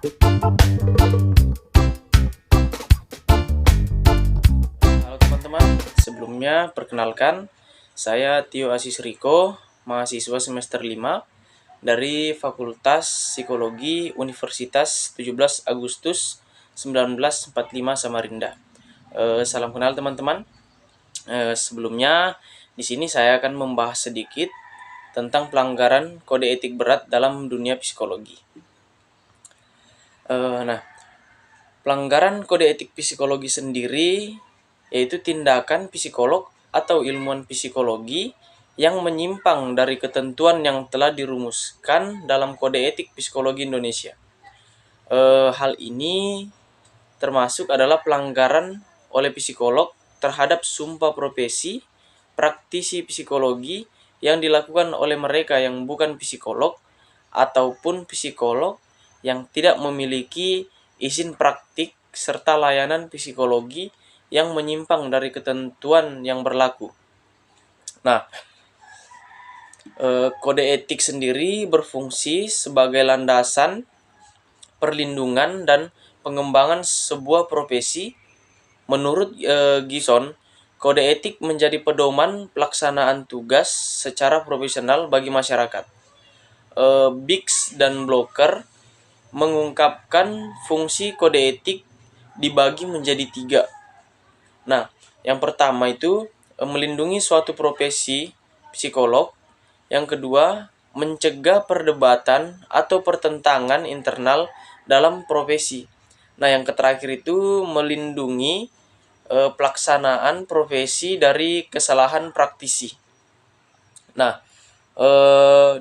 Halo teman-teman, sebelumnya perkenalkan saya Tio Asis Riko, mahasiswa semester 5 dari Fakultas Psikologi Universitas 17 Agustus 1945 Samarinda. Salam kenal teman-teman. Sebelumnya di sini saya akan membahas sedikit tentang pelanggaran kode etik berat dalam dunia psikologi. Nah, pelanggaran kode etik psikologi sendiri yaitu tindakan psikolog atau ilmuwan psikologi yang menyimpang dari ketentuan yang telah dirumuskan dalam Kode Etik Psikologi Indonesia. Hal ini termasuk adalah pelanggaran oleh psikolog terhadap sumpah profesi praktisi psikologi yang dilakukan oleh mereka yang bukan psikolog ataupun psikolog yang tidak memiliki izin praktik serta layanan psikologi yang menyimpang dari ketentuan yang berlaku. Nah, kode etik sendiri berfungsi sebagai landasan perlindungan dan pengembangan sebuah profesi. Menurut Gison, kode etik menjadi pedoman pelaksanaan tugas secara profesional bagi masyarakat. Biggs dan Blocker mengungkapkan fungsi kode etik dibagi menjadi 3. Nah, yang pertama itu melindungi suatu profesi psikolog. Yang kedua, mencegah perdebatan atau pertentangan internal dalam profesi. Nah, yang terakhir itu melindungi pelaksanaan profesi dari kesalahan praktisi. Nah,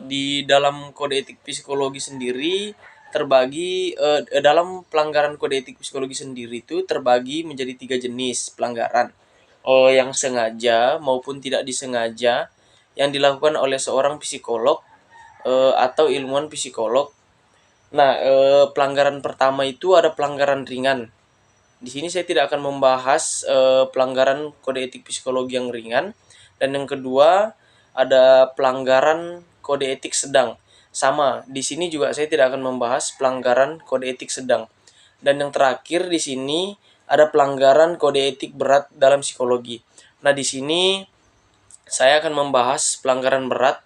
di dalam kode etik psikologi sendiri terbagi dalam pelanggaran kode etik psikologi sendiri itu terbagi menjadi 3 jenis pelanggaran, yang sengaja maupun tidak disengaja yang dilakukan oleh seorang psikolog atau ilmuwan psikolog. Nah, pelanggaran pertama itu ada pelanggaran ringan. Di sini saya tidak akan membahas pelanggaran kode etik psikologi yang ringan. Dan yang kedua ada pelanggaran kode etik sedang. Sama, di sini juga saya tidak akan membahas pelanggaran kode etik sedang. Dan yang terakhir di sini ada pelanggaran kode etik berat dalam psikologi. Nah, di sini saya akan membahas pelanggaran berat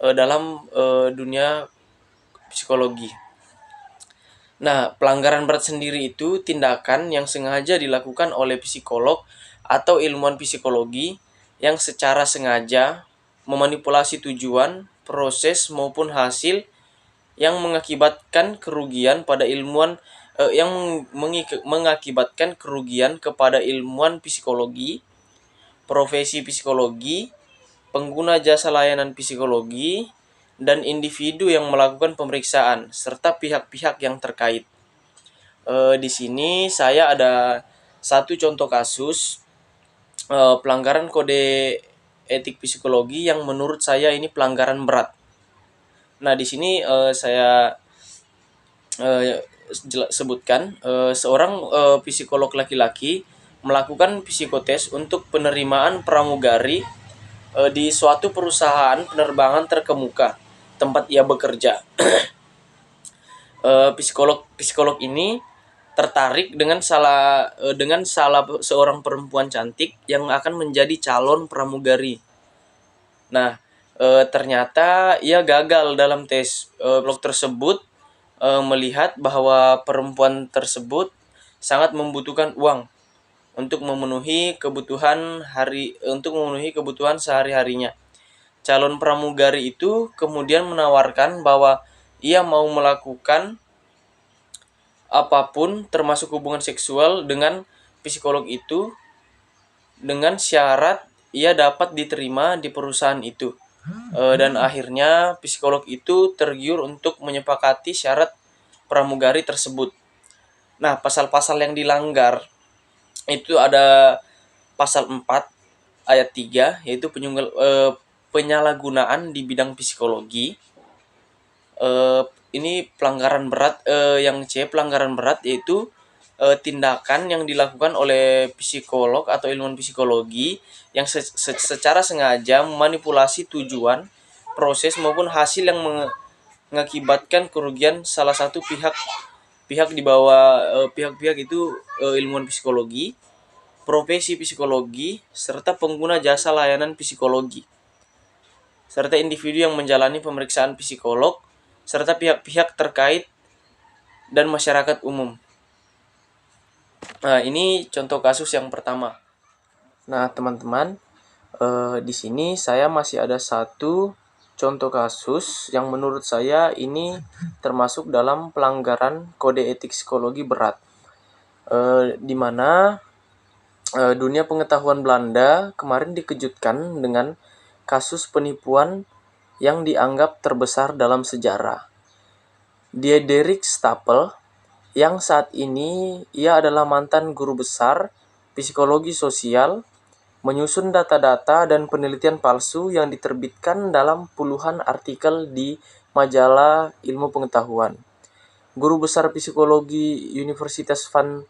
dalam dunia psikologi. Nah, pelanggaran berat sendiri itu tindakan yang sengaja dilakukan oleh psikolog atau ilmuwan psikologi yang secara sengaja memanipulasi tujuan, proses maupun hasil yang mengakibatkan kerugian pada ilmuwan mengakibatkan kerugian kepada ilmuwan psikologi, profesi psikologi, pengguna jasa layanan psikologi, dan individu yang melakukan pemeriksaan serta pihak-pihak yang terkait. Di sini saya ada satu contoh kasus pelanggaran kode etik psikologi yang menurut saya ini pelanggaran berat. Nah, di sini saya sebutkan seorang psikolog laki-laki melakukan psikotes untuk penerimaan pramugari di suatu perusahaan penerbangan terkemuka tempat ia bekerja. Psikolog ini tertarik dengan salah seorang perempuan cantik yang akan menjadi calon pramugari. Nah, ternyata ia gagal dalam tes. Psikolog tersebut melihat bahwa perempuan tersebut sangat membutuhkan uang untuk memenuhi kebutuhan sehari-harinya. Calon pramugari itu kemudian menawarkan bahwa ia mau melakukan apapun termasuk hubungan seksual dengan psikolog itu dengan syarat ia dapat diterima di perusahaan itu. Dan akhirnya psikolog itu tergiur untuk menyepakati syarat pramugari tersebut. Nah, pasal-pasal yang dilanggar itu ada pasal 4 ayat 3 yaitu penyalahgunaan di bidang psikologi. Ini pelanggaran berat. Yang C, pelanggaran berat yaitu tindakan yang dilakukan oleh psikolog atau ilmuwan psikologi yang secara sengaja memanipulasi tujuan, proses maupun hasil yang mengakibatkan kerugian salah satu pihak pihak di bawah pihak-pihak itu ilmuwan psikologi, profesi psikologi, serta pengguna jasa layanan psikologi, serta individu yang menjalani pemeriksaan psikolog, serta pihak-pihak terkait dan masyarakat umum. Nah, ini contoh kasus yang pertama. Nah, teman-teman, di sini saya masih ada satu contoh kasus yang menurut saya ini termasuk dalam pelanggaran kode etik psikologi berat, di mana dunia pengetahuan Belanda kemarin dikejutkan dengan kasus penipuan yang dianggap terbesar dalam sejarah. Diederik Stapel, yang saat ini ia adalah mantan guru besar psikologi sosial, menyusun data-data dan penelitian palsu yang diterbitkan dalam puluhan artikel di majalah ilmu pengetahuan. Guru besar psikologi Universitas van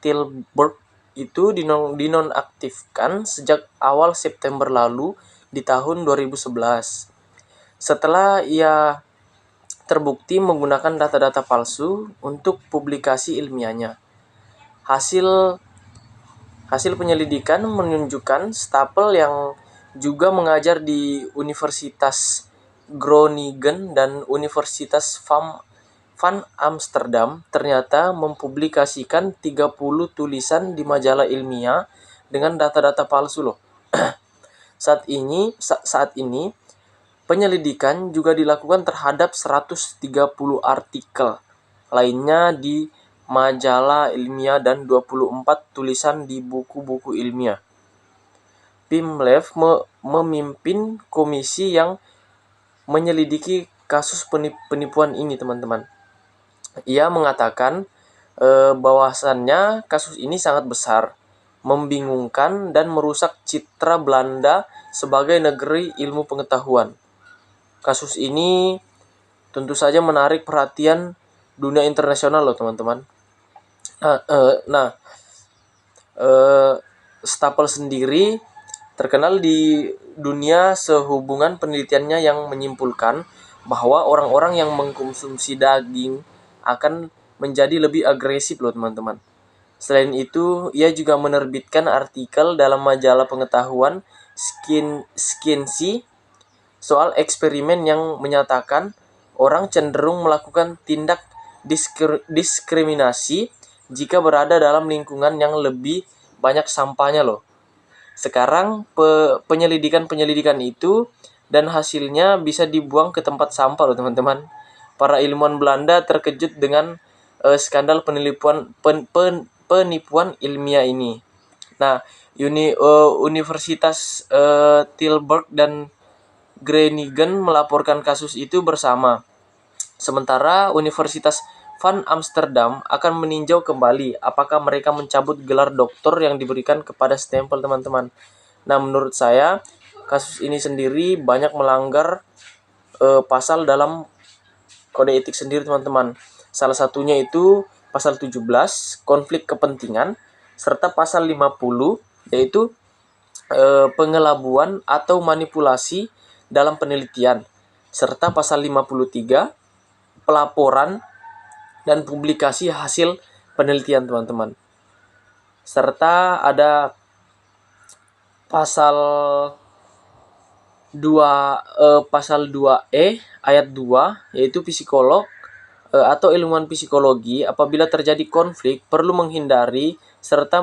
Tilburg itu dinonaktifkan sejak awal September lalu di tahun 2011. Setelah ia terbukti menggunakan data-data palsu untuk publikasi ilmiahnya. Hasil penyelidikan menunjukkan Stapel yang juga mengajar di Universitas Groningen dan Universitas Van Amsterdam ternyata mempublikasikan 30 tulisan di majalah ilmiah dengan data-data palsu loh. Saat ini penyelidikan juga dilakukan terhadap 130 artikel lainnya di majalah ilmiah dan 24 tulisan di buku-buku ilmiah. Pimlev memimpin komisi yang menyelidiki kasus penipuan ini, teman-teman. Ia mengatakan bahwasannya kasus ini sangat besar, membingungkan dan merusak citra Belanda sebagai negeri ilmu pengetahuan. Kasus ini tentu saja menarik perhatian dunia internasional loh, teman-teman. Stapel sendiri terkenal di dunia sehubungan penelitiannya yang menyimpulkan bahwa orang-orang yang mengkonsumsi daging akan menjadi lebih agresif loh, teman-teman. Selain itu, ia juga menerbitkan artikel dalam majalah pengetahuan Science soal eksperimen yang menyatakan orang cenderung melakukan tindak diskriminasi jika berada dalam lingkungan yang lebih banyak sampahnya loh. Sekarang penyelidikan itu dan hasilnya bisa dibuang ke tempat sampah loh, teman-teman. Para ilmuwan Belanda terkejut dengan skandal penipuan ilmiah ini. Nah, Universitas Tilburg dan Groningen melaporkan kasus itu bersama. Sementara Universitas Van Amsterdam akan meninjau kembali apakah mereka mencabut gelar doktor yang diberikan kepada Stapel, teman-teman. Nah, menurut saya kasus ini sendiri banyak melanggar pasal dalam kode etik sendiri, teman-teman. Salah satunya itu pasal 17, konflik kepentingan, serta pasal 50, yaitu pengelabuan atau manipulasi dalam penelitian, serta pasal 53, pelaporan dan publikasi hasil penelitian, teman-teman. Serta ada pasal 2E ayat 2, yaitu psikolog atau ilmuwan psikologi apabila terjadi konflik perlu menghindari serta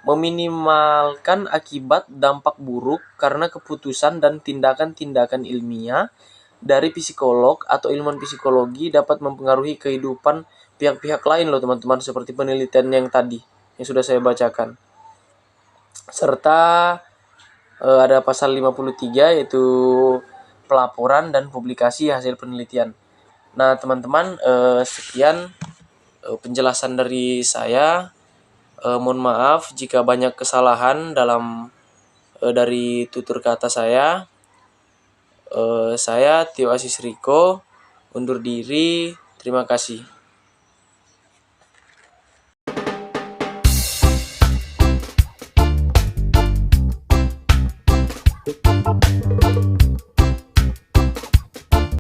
meminimalkan akibat dampak buruk karena keputusan dan tindakan-tindakan ilmiah dari psikolog atau ilmuwan psikologi dapat mempengaruhi kehidupan pihak-pihak lain loh, teman-teman, seperti penelitian yang tadi yang sudah saya bacakan. Serta ada pasal 53, yaitu pelaporan dan publikasi hasil penelitian. Nah, teman-teman, sekian penjelasan dari saya. Mohon maaf jika banyak kesalahan dalam dari tutur kata saya. Saya Tio Asis Riko undur diri. Terima kasih.